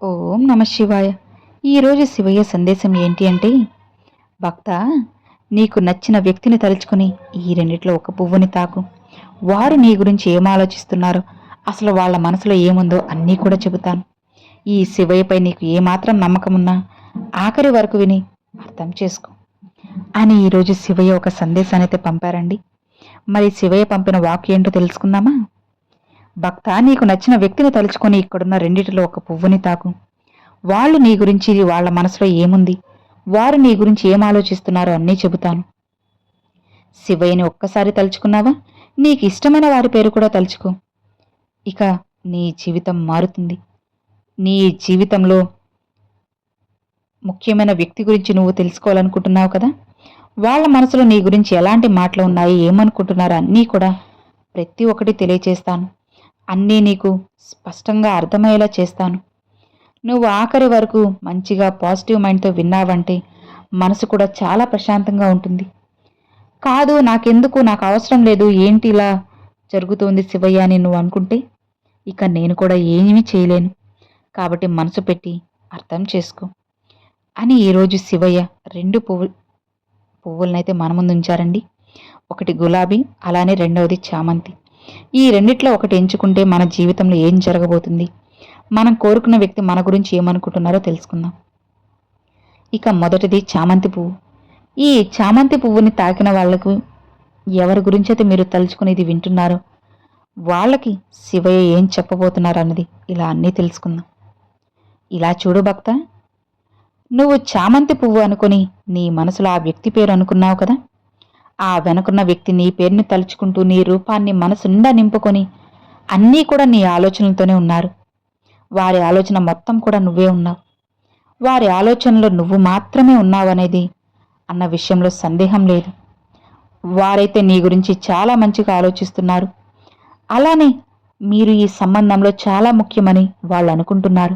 ఓం నమ శివాయ. ఈరోజు శివయ్య సందేశం ఏంటి అంటే, భక్త, నీకు నచ్చిన వ్యక్తిని తలుచుకుని ఈ రెండిట్లో ఒక పువ్వుని తాకు. వారు నీ గురించి ఏం ఆలోచిస్తున్నారో, అసలు వాళ్ళ మనసులో ఏముందో అన్నీ కూడా చెబుతాను. ఈ శివయ్యపై నీకు ఏమాత్రం నమ్మకమున్నా ఆఖరి వరకు విని అర్థం చేసుకో అని ఈరోజు శివయ్య ఒక సందేశాన్ని అయితే పంపారండి. మరి శివయ్య పంపిన వాక్యం ఏంటో తెలుసుకుందామా? భక్త, నీకు నచ్చిన వ్యక్తిని తలుచుకొని ఇక్కడున్న రెండిటిలో ఒక పువ్వుని తాకు. వాళ్ళు నీ గురించి, వాళ్ళ మనసులో ఏముంది, వారు నీ గురించి ఏం ఆలోచిస్తున్నారో అన్నీ చెబుతాను. శివయ్యని ఒక్కసారి తలుచుకున్నావా? నీకు ఇష్టమైన వారి పేరు కూడా తలుచుకో. ఇక నీ జీవితం మారుతుంది. నీ జీవితంలో ముఖ్యమైన వ్యక్తి గురించి నువ్వు తెలుసుకోవాలనుకుంటున్నావు కదా, వాళ్ళ మనసులో నీ గురించి ఎలాంటి మాటలు ఉన్నాయి, ఏమనుకుంటున్నారో అన్నీ కూడా ప్రతి ఒక్కటి తెలియచేస్తాను. అన్నీ నీకు స్పష్టంగా అర్థమయ్యేలా చేస్తాను. నువ్వు ఆఖరి వరకు మంచిగా పాజిటివ్ మైండ్తో విన్నావంటే మనసు కూడా చాలా ప్రశాంతంగా ఉంటుంది. కాదు, నాకెందుకు, నాకు అవసరం లేదు, ఏంటి ఇలా జరుగుతోంది శివయ్య అని నువ్వు అనుకుంటే ఇక నేను కూడా ఏమీ చేయలేను. కాబట్టి మనసు పెట్టి అర్థం చేసుకో అని ఈరోజు శివయ్య రెండు పువ్వులనైతే మన ముందు ఉంచారండి. ఒకటి గులాబీ, అలానే రెండవది చామంతి. ఈ రెండిట్లో ఒకటి ఎంచుకుంటే మన జీవితంలో ఏం జరగబోతుంది, మనం కోరుకున్న వ్యక్తి మన గురించి ఏమనుకుంటున్నారో తెలుసుకుందాం. ఇక మొదటిది చామంతి పువ్వు. ఈ చామంతి పువ్వుని తాకిన వాళ్లకు, ఎవరి గురించి అయితే మీరు తలుచుకుని ఇది వింటున్నారో వాళ్ళకి శివయ్య ఏం చెప్పబోతున్నారు అన్నది ఇలా అన్నీ తెలుసుకుందాం. ఇలా చూడు భక్త, నువ్వు చామంతి పువ్వు అనుకుని నీ మనసులో ఆ వ్యక్తి పేరు అనుకున్నావు కదా, ఆ వెనుకున్న వ్యక్తి నీ పేరుని తలుచుకుంటూ నీ రూపాన్ని మనసు నిండా నింపుకొని అన్నీ కూడా నీ ఆలోచనలతోనే ఉన్నారు. వారి ఆలోచన మొత్తం కూడా నువ్వే ఉన్నావు. వారి ఆలోచనలో నువ్వు మాత్రమే ఉన్నావనేది అన్న విషయంలో సందేహం లేదు. వారైతే నీ గురించి చాలా మంచిగా ఆలోచిస్తున్నారు. అలానే మీరు ఈ సంబంధంలో చాలా ముఖ్యమని వాళ్ళు అనుకుంటున్నారు.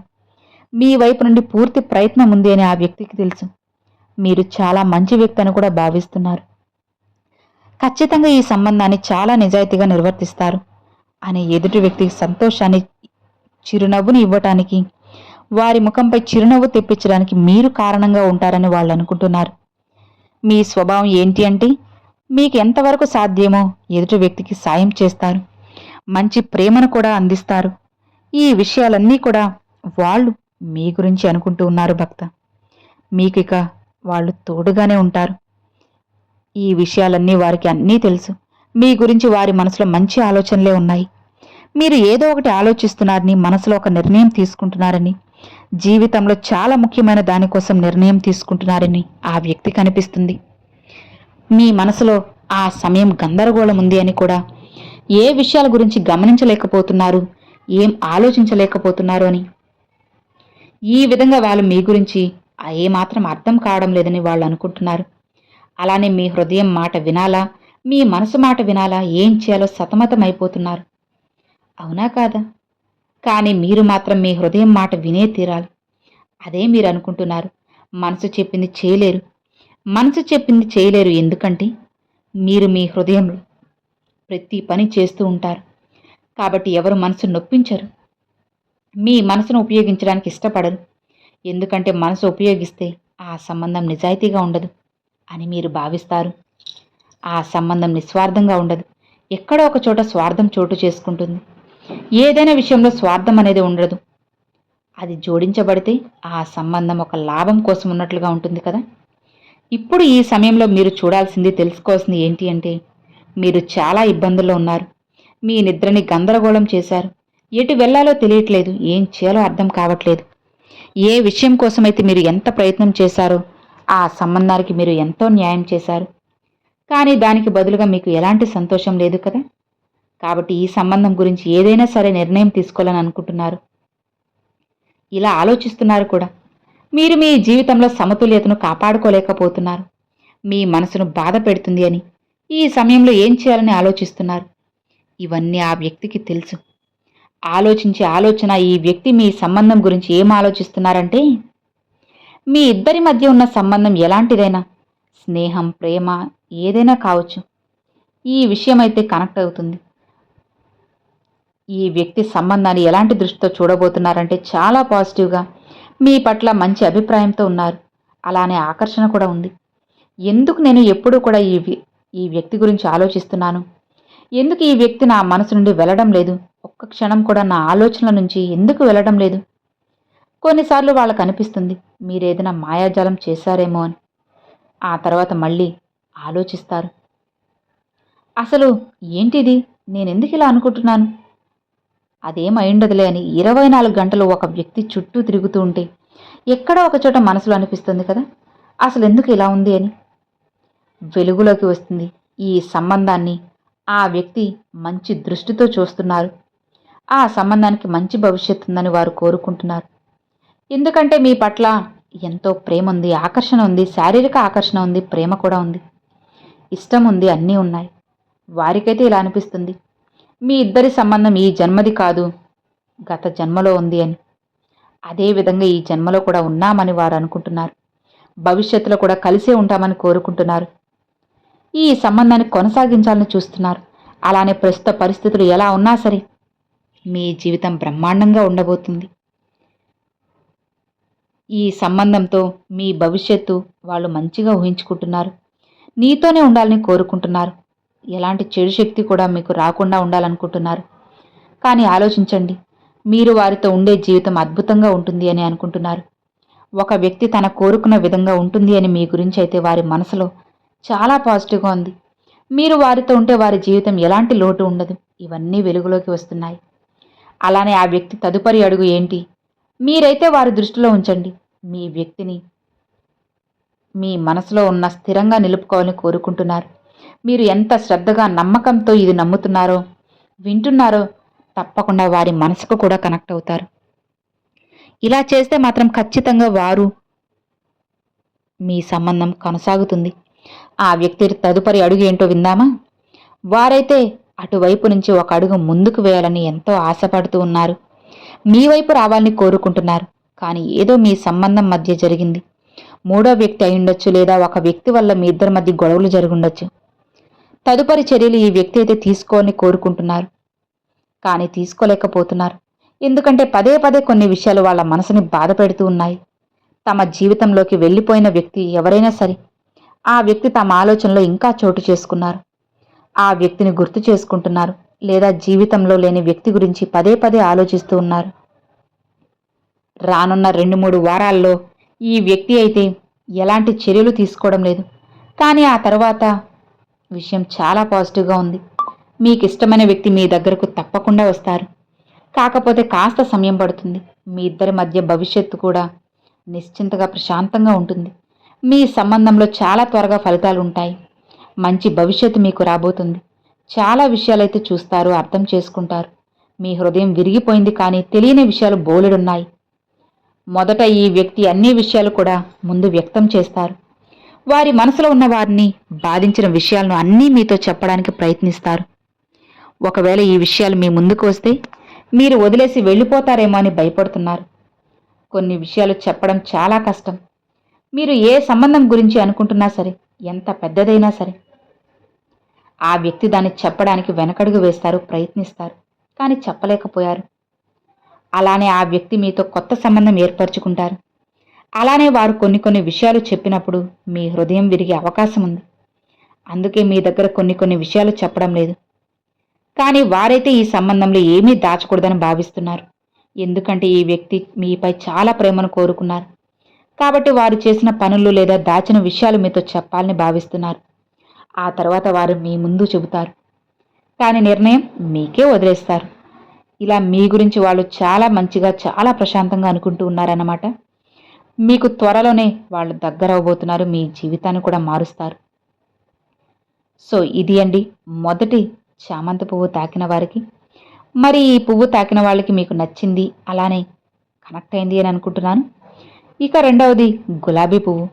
మీ వైపు నుండి పూర్తి ప్రయత్నం ఉంది అని ఆ వ్యక్తికి తెలుసు. మీరు చాలా మంచి వ్యక్తి అని కూడా భావిస్తున్నారు. ఖచ్చితంగా ఈ సంబంధాన్ని చాలా నిజాయితీగా నిర్వర్తిస్తారు అని ఎదుటి వ్యక్తికి సంతోషాన్ని, చిరునవ్వుని ఇవ్వటానికి, వారి ముఖంపై చిరునవ్వు తెప్పించడానికి మీరు కారణంగా ఉంటారని వాళ్ళు అనుకుంటున్నారు. మీ స్వభావం ఏంటి అంటే, మీకు ఎంతవరకు సాధ్యమో ఎదుటి వ్యక్తికి సాయం చేస్తారు, మంచి ప్రేమను కూడా అందిస్తారు. ఈ విషయాలన్నీ కూడా వాళ్ళు మీ గురించి అనుకుంటూ ఉన్నారు భక్త. మీకు ఇక వాళ్ళు తోడుగానే ఉంటారు. ఈ విషయాలన్నీ వారికి అన్నీ తెలుసు. మీ గురించి వారి మనసులో మంచి ఆలోచనలే ఉన్నాయి. మీరు ఏదో ఒకటి ఆలోచిస్తున్నారని, మనసులో ఒక నిర్ణయం తీసుకుంటున్నారని, జీవితంలో చాలా ముఖ్యమైన దానికోసం నిర్ణయం తీసుకుంటున్నారని ఆ వ్యక్తి కనిపిస్తుంది. మీ మనసులో ఆ సమయం గందరగోళం ఉంది అని కూడా, ఏ విషయాల గురించి గమనించలేకపోతున్నారు, ఏం ఆలోచించలేకపోతున్నారు అని, ఈ విధంగా వాళ్ళు మీ గురించి ఏమాత్రం అర్థం కావడం లేదని వాళ్ళు అనుకుంటున్నారు. అలానే మీ హృదయం మాట వినాలా, మీ మనసు మాట వినాలా, ఏం చేయాలో సతమతమైపోతున్నారు. అవునా కాదా? కానీ మీరు మాత్రం మీ హృదయం మాట వినే తీరాలి. అదే మీరు అనుకుంటున్నారు. మనసు చెప్పింది చేయలేరు. మనసు చెప్పింది చేయలేరు ఎందుకంటే మీరు మీ హృదయంలో ప్రతి పని చేస్తూ ఉంటారు. కాబట్టి ఎవరు మనసు నొప్పించరు. మీ మనసును ఉపయోగించడానికి ఇష్టపడరు. ఎందుకంటే మనసు ఉపయోగిస్తే ఆ సంబంధం నిజాయితీగా ఉండదు అని మీరు భావిస్తారు. ఆ సంబంధం నిస్వార్థంగా ఉండదు. ఎక్కడో ఒక చోట స్వార్థం చోటు చేసుకుంటుంది. ఏదైనా విషయంలో స్వార్థం అనేది ఉండదు. అది జోడించబడితే ఆ సంబంధం ఒక లాభం కోసం ఉన్నట్లుగా ఉంటుంది కదా. ఇప్పుడు ఈ సమయంలో మీరు చూడాల్సింది, తెలుసుకోవాల్సింది ఏంటి అంటే, మీరు చాలా ఇబ్బందుల్లో ఉన్నారు. మీ నిద్రని గందరగోళం చేశారు. ఎటు వెళ్లాలో తెలియట్లేదు, ఏం చేయాలో అర్థం కావట్లేదు. ఏ విషయం కోసమైతే మీరు ఎంత ప్రయత్నం చేశారో ఆ సంబంధానికి మీరు ఎంతో న్యాయం చేశారు. కానీ దానికి బదులుగా మీకు ఎలాంటి సంతోషం లేదు కదా. కాబట్టి ఈ సంబంధం గురించి ఏదైనా సరే నిర్ణయం తీసుకోవాలని అనుకుంటున్నారు. ఇలా ఆలోచిస్తున్నారు కూడా. మీరు మీ జీవితంలో సమతుల్యతను కాపాడుకోలేకపోతున్నారు. మీ మనసును బాధ పెడుతుంది అని ఈ సమయంలో ఏం చేయాలని ఆలోచిస్తున్నారు. ఇవన్నీ ఆ వ్యక్తికి తెలుసు. ఆలోచించే ఆలోచన ఈ వ్యక్తి మీ సంబంధం గురించి ఏం ఆలోచిస్తున్నారంటే, మీ ఇద్దరి మధ్య ఉన్న సంబంధం ఎలాంటిదైనా, స్నేహం, ప్రేమ ఏదైనా కావచ్చు, ఈ విషయం అయితే కనెక్ట్ అవుతుంది. ఈ వ్యక్తి సంబంధాన్ని ఎలాంటి దృష్టితో చూడబోతున్నారంటే చాలా పాజిటివ్గా మీ పట్ల మంచి అభిప్రాయంతో ఉన్నారు. అలానే ఆకర్షణ కూడా ఉంది. ఎందుకు నేను ఎప్పుడూ కూడా ఈ వ్యక్తి గురించి ఆలోచిస్తున్నాను, ఎందుకు ఈ వ్యక్తి నా మనసు నుండి వెళ్ళడం లేదు, ఒక్క క్షణం కూడా నా ఆలోచనల నుంచి ఎందుకు వెళ్ళడం లేదు. కొన్నిసార్లు వాళ్ళకు అనిపిస్తుంది మీరేదైనా మాయాజాలం చేశారేమో అని. ఆ తర్వాత మళ్ళీ ఆలోచిస్తారు, అసలు ఏంటిది, నేనెందుకు ఇలా అనుకుంటున్నాను, అదేమైండదులే అని 24 గంటలు ఒక వ్యక్తి చుట్టూ తిరుగుతూ ఉంటే ఎక్కడో ఒక చోట మనసులో అనిపిస్తుంది కదా, అసలు ఎందుకు ఇలా ఉంది అని. వెలుగులోకి వస్తుంది. ఈ సంబంధాన్ని ఆ వ్యక్తి మంచి దృష్టితో చూస్తున్నారు. ఆ సంబంధానికి మంచి భవిష్యత్తు ఉందని వారు కోరుకుంటున్నారు. ఎందుకంటే మీ పట్ల ఎంతో ప్రేమ ఉంది, ఆకర్షణ ఉంది, శారీరక ఆకర్షణ ఉంది, ప్రేమ కూడా ఉంది, ఇష్టం ఉంది, అన్నీ ఉన్నాయి. వారికైతే ఇలా అనిపిస్తుంది మీ ఇద్దరి సంబంధం ఈ జన్మది కాదు, గత జన్మలో ఉంది అని. అదేవిధంగా ఈ జన్మలో కూడా ఉన్నామని వారు అనుకుంటున్నారు. భవిష్యత్తులో కూడా కలిసే ఉంటామని కోరుకుంటున్నారు. ఈ సంబంధాన్ని కొనసాగించాలని చూస్తున్నారు. అలానే ప్రస్తుత పరిస్థితులు ఎలా ఉన్నా సరే మీ జీవితం బ్రహ్మాండంగా ఉండబోతుంది. ఈ సంబంధంతో మీ భవిష్యత్తు వాళ్ళు మంచిగా ఊహించుకుంటున్నారు. నీతోనే ఉండాలని కోరుకుంటున్నారు. ఎలాంటి చెడు శక్తి కూడా మీకు రాకుండా ఉండాలనుకుంటున్నారు. కానీ ఆలోచించండి, మీరు వారితో ఉండే జీవితం అద్భుతంగా ఉంటుంది అని అనుకుంటున్నారు. ఒక వ్యక్తి తన కోరుకున్న విధంగా ఉంటుంది అని మీ గురించి అయితే వారి మనసులో చాలా పాజిటివ్గా ఉంది. మీరు వారితో ఉంటే వారి జీవితం ఎలాంటి లోటు ఉండదు. ఇవన్నీ వెలుగులోకి వస్తున్నాయి. అలానే ఆ వ్యక్తి తదుపరి అడుగు ఏంటి మీరైతే వారి దృష్టిలో ఉంచండి. మీ వ్యక్తిని మీ మనసులో ఉన్న స్థిరంగా నిలుపుకోవాలని కోరుకుంటున్నారు. మీరు ఎంత శ్రద్ధగా నమ్మకంతో ఇది నమ్ముతున్నారో వింటున్నారో తప్పకుండా వారి మనసుకు కూడా కనెక్ట్ అవుతారు. ఇలా చేస్తే మాత్రం ఖచ్చితంగా వారు మీ సంబంధం కొనసాగుతుంది. ఆ వ్యక్తి తదుపరి అడుగు ఏంటో విందామా? వారైతే అటువైపు నుంచి ఒక అడుగు ముందుకు వేయాలని ఎంతో ఆశపడుతూ ఉన్నారు. మీ వైపు రావాలని కోరుకుంటున్నారు. కానీ ఏదో మీ సంబంధం మధ్య జరిగింది. మూడో వ్యక్తి అయి లేదా ఒక వ్యక్తి వల్ల మీ ఇద్దరి మధ్య గొడవలు జరుగుండొచ్చు. తదుపరి చర్యలు ఈ వ్యక్తి అయితే తీసుకోవాలని కోరుకుంటున్నారు. కానీ తీసుకోలేకపోతున్నారు. ఎందుకంటే పదే పదే కొన్ని విషయాలు వాళ్ళ మనసుని బాధ పెడుతూ ఉన్నాయి. తమ జీవితంలోకి వెళ్ళిపోయిన వ్యక్తి ఎవరైనా సరే ఆ వ్యక్తి తమ ఆలోచనలో ఇంకా చోటు చేసుకున్నారు. ఆ వ్యక్తిని గుర్తు చేసుకుంటున్నారు. లేదా జీవితంలో లేని వ్యక్తి గురించి పదే పదే ఆలోచిస్తూ ఉన్నారు. రానున్న 2-3 వారాల్లో ఈ వ్యక్తి అయితే ఎలాంటి చర్యలు తీసుకోవడం లేదు. కానీ ఆ తర్వాత విషయం చాలా పాజిటివ్గా ఉంది. మీకు ఇష్టమైన వ్యక్తి మీ దగ్గరకు తప్పకుండా వస్తారు. కాకపోతే కాస్త సమయం పడుతుంది. మీ ఇద్దరి మధ్య భవిష్యత్తు కూడా నిశ్చింతగా ప్రశాంతంగా ఉంటుంది. మీ సంబంధంలో చాలా త్వరగా ఫలితాలు ఉంటాయి. మంచి భవిష్యత్తు మీకు రాబోతుంది. చాలా విషయాలైతే చూస్తారు, అర్థం చేసుకుంటారు. మీ హృదయం విరిగిపోయింది, కానీ తెలియని విషయాలు బోలెడున్నాయి. మొదట ఈ వ్యక్తి అన్ని విషయాలు కూడా ముందు వ్యక్తం చేస్తారు. వారి మనసులో ఉన్న వారిని బాధించిన విషయాలను అన్నీ మీతో చెప్పడానికి ప్రయత్నిస్తారు. ఒకవేళ ఈ విషయాలు మీ ముందుకు వస్తే మీరు వదిలేసి వెళ్ళిపోతారేమో అని భయపడుతున్నారు. కొన్ని విషయాలు చెప్పడం చాలా కష్టం. మీరు ఏ సంబంధం గురించి అనుకుంటున్నా సరే, ఎంత పెద్దదైనా సరే, ఆ వ్యక్తి దాన్ని చెప్పడానికి వెనకడుగు వేస్తారు, ప్రయత్నిస్తారు. కానీ చెప్పలేకపోయారు. అలానే ఆ వ్యక్తి మీతో కొత్త సంబంధం ఏర్పరచుకుంటారు. అలానే వారు కొన్ని విషయాలు చెప్పినప్పుడు మీ హృదయం విరిగే అవకాశం ఉంది. అందుకే మీ దగ్గర కొన్ని విషయాలు చెప్పడం లేదు. కానీ వారైతే ఈ సంబంధంలో ఏమీ దాచకూడదని భావిస్తున్నారు. ఎందుకంటే ఈ వ్యక్తి మీపై చాలా ప్రేమను కోరుకున్నారు. కాబట్టి వారు చేసిన పనులు లేదా దాచిన విషయాలు మీతో చెప్పాలని భావిస్తున్నారు. ఆ తర్వాత వారు మీ ముందు చెబుతారు. కానీ నిర్ణయం మీకే వదిలేస్తారు. ఇలా మీ గురించి వాళ్ళు చాలా మంచిగా, చాలా ప్రశాంతంగా అనుకుంటూ ఉన్నారన్నమాట. మీకు త్వరలోనే వాళ్ళు దగ్గర అవబోతున్నారు. మీ జీవితాన్ని కూడా మారుస్తారు. సో ఇది అండి మొదటి చామంతి పువ్వు తాకిన వారికి. మరి ఈ పువ్వు తాకిన వాళ్ళకి మీకు నచ్చింది, అలానే కనెక్ట్ అయింది అని అనుకుంటున్నాను. ఇక రెండవది గులాబీ పువ్వు.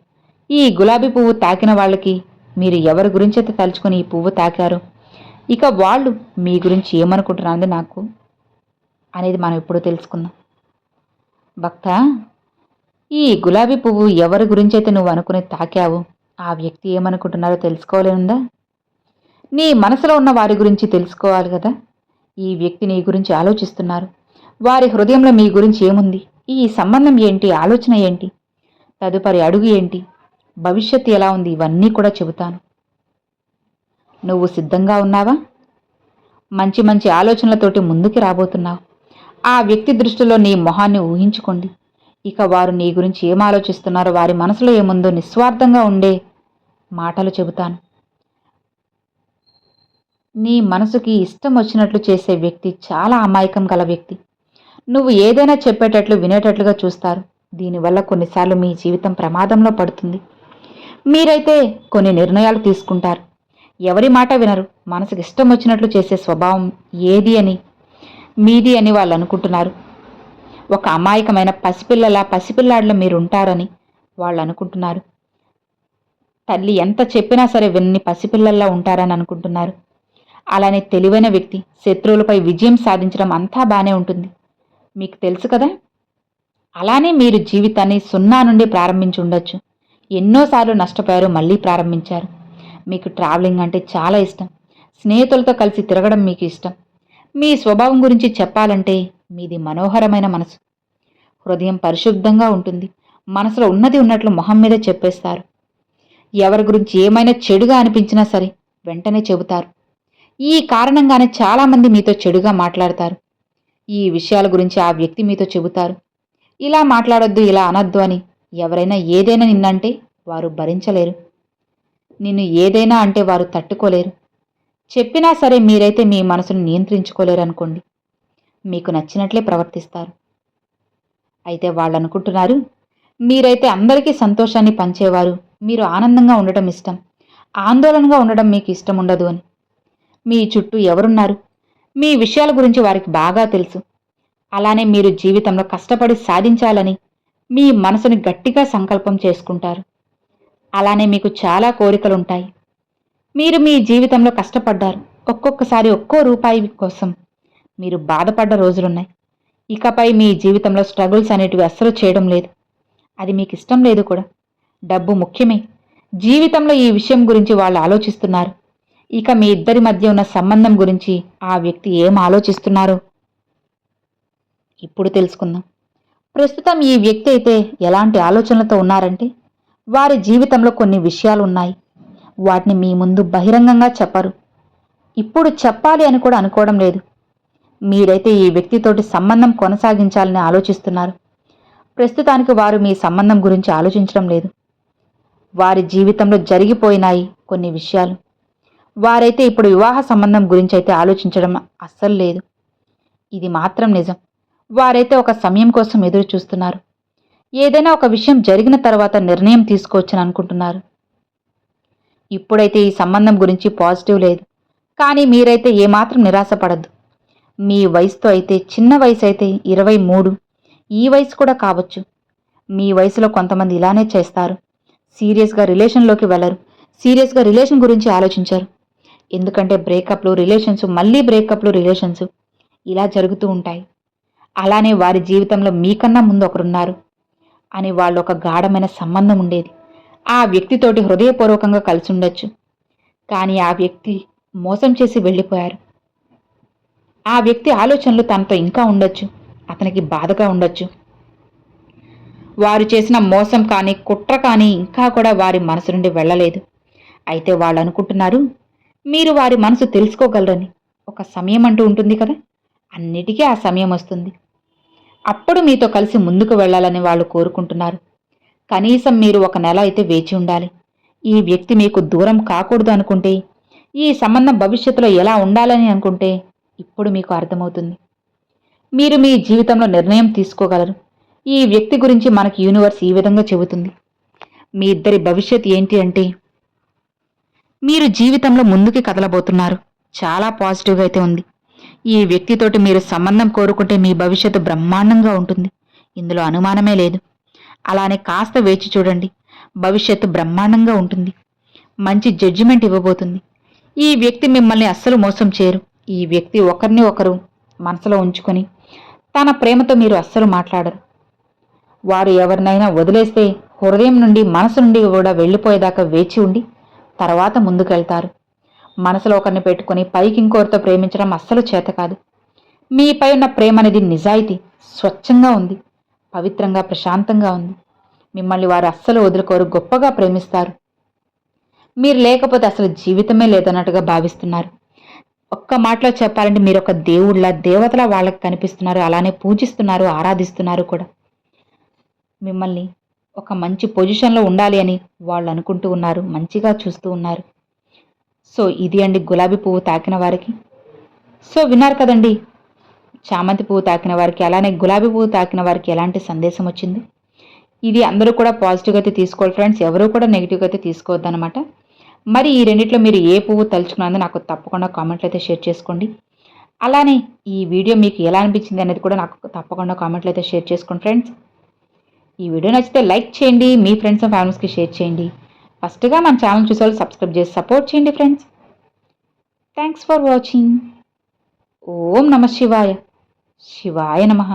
ఈ గులాబీ పువ్వు తాకిన వాళ్ళకి మీరు ఎవరి గురించి అయితే తలుచుకొని ఈ పువ్వు తాకారో, ఇక వాళ్ళు మీ గురించి ఏమనుకుంటున్నారు నాకు అనేది మనం ఇప్పుడు తెలుసుకుందాం. భక్త, ఈ గులాబీ పువ్వు ఎవరి గురించి అయితే నువ్వు అనుకుని తాకావు, ఆ వ్యక్తి ఏమనుకుంటున్నారో తెలుసుకోవాలనుందా? నీ మనసులో ఉన్న వారి గురించి తెలుసుకోవాలి కదా. ఈ వ్యక్తి నీ గురించి ఆలోచిస్తున్నారు. వారి హృదయంలో మీ గురించి ఏముంది, ఈ సంబంధం ఏంటి, ఆలోచన ఏంటి, తదుపరి అడుగు ఏంటి, భవిష్యత్తు ఎలా ఉంది, ఇవన్నీ కూడా చెబుతాను. నువ్వు సిద్ధంగా ఉన్నావా? మంచి మంచి ఆలోచనలతోటి ముందుకి రాబోతున్నావు. ఆ వ్యక్తి దృష్టిలో నీ మొహాన్ని ఊహించుకోండి. ఇక వారు నీ గురించి ఏం ఆలోచిస్తున్నారో, వారి మనసులో ఏముందో నిస్వార్థంగా ఉండే మాటలు చెబుతాను. నీ మనసుకి ఇష్టం వచ్చినట్లు చేసే వ్యక్తి చాలా అమాయకం గల వ్యక్తి. నువ్వు ఏదైనా చెప్పేటట్లు వినేటట్లుగా చూస్తారు. దీనివల్ల కొన్నిసార్లు మీ జీవితం ప్రమాదంలో పడుతుంది. మీరైతే కొన్ని నిర్ణయాలు తీసుకుంటారు. ఎవరి మాట వినరు. మనసుకి ఇష్టం వచ్చినట్లు చేసే స్వభావం మీది అని వాళ్ళు అనుకుంటున్నారు. ఒక అమాయకమైన పసిపిల్లాడిలో మీరుంటారని వాళ్ళు అనుకుంటున్నారు. తల్లి ఎంత చెప్పినా సరే విన్ని పసిపిల్లల్లా ఉంటారని అనుకుంటున్నారు. అలానే తెలివైన వ్యక్తి శత్రువులపై విజయం సాధించడం అంతా బానే ఉంటుంది, మీకు తెలుసు కదా. అలానే మీరు జీవితాన్ని 0 నుండి ప్రారంభించి ఉండొచ్చు. ఎన్నోసార్లు నష్టపోయారు, మళ్ళీ ప్రారంభించారు. మీకు ట్రావెలింగ్ అంటే చాలా ఇష్టం. స్నేహితులతో కలిసి తిరగడం మీకు ఇష్టం. మీ స్వభావం గురించి చెప్పాలంటే మీది మనోహరమైన మనసు. హృదయం పరిశుద్ధంగా ఉంటుంది. మనసులో ఉన్నది ఉన్నట్లు మొహం మీద చెప్పేస్తారు. ఎవరి గురించి ఏమైనా చెడుగా అనిపించినా సరే వెంటనే చెబుతారు. ఈ కారణంగానే చాలామంది మీతో చెడుగా మాట్లాడతారు. ఈ విషయాల గురించి ఆ వ్యక్తి మీతో చెబుతారు. ఇలా మాట్లాడొద్దు, ఇలా అనొద్దు అని. ఎవరైనా ఏదైనా నిన్నంటే వారు భరించలేరు. నిన్ను ఏదైనా అంటే వారు తట్టుకోలేరు. చెప్పినా సరే మీరైతే మీ మనసును నియంత్రించుకోలేరు అనుకోండి. మీకు నచ్చినట్లే ప్రవర్తిస్తారు. అయితే వాళ్ళు అనుకుంటున్నారు మీరైతే అందరికీ సంతోషాన్ని పంచేవారు, మీరు ఆనందంగా ఉండటం ఇష్టం, ఆందోళనగా ఉండడం మీకు ఇష్టం ఉండదు అని. మీ చుట్టూ ఎవరున్నారు, మీ విషయాల గురించి వారికి బాగా తెలుసు. అలానే మీరు జీవితంలో కష్టపడి సాధించాలని మీ మనసుని గట్టిగా సంకల్పం చేసుకుంటారు. అలానే మీకు చాలా కోరికలుంటాయి. మీరు మీ జీవితంలో కష్టపడ్డారు. ఒక్కొక్కసారి ఒక్కో రూపాయి కోసం మీరు బాధపడ్డ రోజులున్నాయి. ఇకపై మీ జీవితంలో స్ట్రగుల్స్ అనేటివి అస్సలు చేయడం లేదు. అది మీకు ఇష్టం లేదు కూడా. డబ్బు ముఖ్యమే. జీవితంలో ఈ విషయం గురించి వాళ్ళు ఆలోచిస్తున్నారు. ఇక మీ ఇద్దరి మధ్య ఉన్న సంబంధం గురించి ఆ వ్యక్తి ఏం ఆలోచిస్తున్నారో ఇప్పుడు తెలుసుకుందాం. ప్రస్తుతం ఈ వ్యక్తి అయితే ఎలాంటి ఆలోచనలతో ఉన్నారంటే, వారి జీవితంలో కొన్ని విషయాలు ఉన్నాయి. వాటిని మీ ముందు బహిరంగంగా చెప్పరు. ఇప్పుడు చెప్పాలి అని కూడా అనుకోవడం లేదు. మీరైతే ఈ వ్యక్తితోటి సంబంధం కొనసాగించాలని ఆలోచిస్తున్నారు. ప్రస్తుతానికి వారు మీ సంబంధం గురించి ఆలోచించడం లేదు. వారి జీవితంలో జరిగిపోయినాయి కొన్ని విషయాలు. వారైతే ఇప్పుడు వివాహ సంబంధం గురించి అయితే ఆలోచించడం అస్సలు లేదు. ఇది మాత్రం నిజం. వారైతే ఒక సమయం కోసం ఎదురు చూస్తున్నారు. ఏదైనా ఒక విషయం జరిగిన తర్వాత నిర్ణయం తీసుకోవచ్చని అనుకుంటున్నారు. ఇప్పుడైతే ఈ సంబంధం గురించి పాజిటివ్ లేదు. కానీ మీరైతే ఏమాత్రం నిరాశపడద్దు. మీ వయసుతో అయితే చిన్న వయసు అయితే 23, ఈ వయసు కూడా కావచ్చు. మీ వయసులో కొంతమంది ఇలానే చేస్తారు. సీరియస్గా రిలేషన్లోకి వెళ్ళరు. సీరియస్గా రిలేషన్ గురించి ఆలోచించారు. ఎందుకంటే బ్రేకప్లు, రిలేషన్స్, మళ్ళీ బ్రేకప్లు, రిలేషన్స్ ఇలా జరుగుతూ ఉంటాయి. అలానే వారి జీవితంలో మీకన్నా ముందు ఒకరున్నారు అని వాళ్ళు ఒక గాఢమైన సంబంధం ఉండేది. ఆ వ్యక్తితోటి హృదయపూర్వకంగా కలిసి ఉండొచ్చు. కానీ ఆ వ్యక్తి మోసం చేసి వెళ్ళిపోయారు. ఆ వ్యక్తి ఆలోచనలు తనతో ఇంకా ఉండొచ్చు. అతనికి బాధగా ఉండొచ్చు. వారు చేసిన మోసం కానీ కుట్ర కానీ ఇంకా కూడా వారి మనసు నుండి వెళ్ళలేదు. అయితే వాళ్ళు అనుకుంటున్నారు మీరు వారి మనసు తెలుసుకోగలరని. ఒక సమయం అంటూ ఉంటుంది కదా, అన్నిటికీ ఆ సమయం వస్తుంది. అప్పుడు మీతో కలిసి ముందుకు వెళ్ళాలని వాళ్ళు కోరుకుంటున్నారు. కనీసం మీరు 1 నెల అయితే వేచి ఉండాలి. ఈ వ్యక్తి మీకు దూరం కాకూడదు అనుకుంటే, ఈ సంబంధం భవిష్యత్తులో ఎలా ఉండాలని అనుకుంటే ఇప్పుడు మీకు అర్థమవుతుంది. మీరు మీ జీవితంలో నిర్ణయం తీసుకోగలరు. ఈ వ్యక్తి గురించి మనకి యూనివర్స్ ఈ విధంగా చెబుతుంది. మీ ఇద్దరి భవిష్యత్ ఏంటి అంటే, మీరు జీవితంలో ముందుకి కదలబోతున్నారు. చాలా పాజిటివ్గా అయితే ఉంది. ఈ వ్యక్తితోటి మీరు సంబంధం కోరుకుంటే మీ భవిష్యత్తు బ్రహ్మాండంగా ఉంటుంది. ఇందులో అనుమానమే లేదు. అలానే కాస్త వేచి చూడండి. భవిష్యత్తు బ్రహ్మాండంగా ఉంటుంది. మంచి జడ్జిమెంట్ ఇవ్వబోతుంది. ఈ వ్యక్తి మిమ్మల్ని అస్సలు మోసం చేయరు. ఈ వ్యక్తి ఒకరిని ఒకరు మనసులో ఉంచుకొని తన ప్రేమతో మీరు అస్సలు మాట్లాడరు. వారు ఎవరినైనా వదిలేస్తే హృదయం నుండి మనసు నుండి కూడా వెళ్ళిపోయేదాకా వేచి ఉండి తర్వాత ముందుకెళ్తారు. మనసులో ఒకరిని పెట్టుకుని పైకి ఇంకోరితో ప్రేమించడం అస్సలు చేత కాదు. మీపై ఉన్న ప్రేమ అనేది నిజాయితీ, స్వచ్ఛంగా ఉంది, పవిత్రంగా, ప్రశాంతంగా ఉంది. మిమ్మల్ని వారు అస్సలు వదులుకోరు, గొప్పగా ప్రేమిస్తారు. మీరు లేకపోతే అసలు జీవితమే లేదన్నట్టుగా భావిస్తున్నారు. ఒక్క మాటలో చెప్పాలంటే మీరు ఒక దేవుళ్ళ, దేవతలా వాళ్ళకి కనిపిస్తున్నారు. అలానే పూజిస్తున్నారు, ఆరాధిస్తున్నారు కూడా. మిమ్మల్ని ఒక మంచి పొజిషన్లో ఉండాలి అని వాళ్ళు అనుకుంటూ ఉన్నారు, మంచిగా చూస్తూ ఉన్నారు. సో ఇది అండి గులాబీ పువ్వు తాకిన వారికి. సో విన్నారు కదండి, చామంతి పువ్వు తాకిన వారికి, అలానే గులాబీ పువ్వు తాకిన వారికి ఎలాంటి సందేశం వచ్చింది. ఇది అందరూ కూడా పాజిటివ్గా అయితే తీసుకోవాలి ఫ్రెండ్స్, ఎవరూ కూడా నెగిటివ్గా అయితే తీసుకోవద్దనమాట. మరి ఈ రెండిట్లో మీరు ఏ పువ్వు తలుచుకున్నది నాకు తప్పకుండా కామెంట్లు అయితే షేర్ చేసుకోండి. అలానే ఈ వీడియో మీకు ఎలా అనిపించింది అనేది కూడా నాకు తప్పకుండా కామెంట్లు అయితే షేర్ చేసుకోండి ఫ్రెండ్స్. ఈ వీడియో నచ్చితే లైక్ చేయండి, మీ ఫ్రెండ్స్ అండ్ ఫ్యామిలీస్కి షేర్ చేయండి. ఫస్ట్గా మన ఛానల్ చూసే వాళ్ళు సబ్స్క్రైబ్ చేసి సపోర్ట్ చేయండి ఫ్రెండ్స్. Thanks for watching. ఓం నమ శివాయ. శివాయ నమః.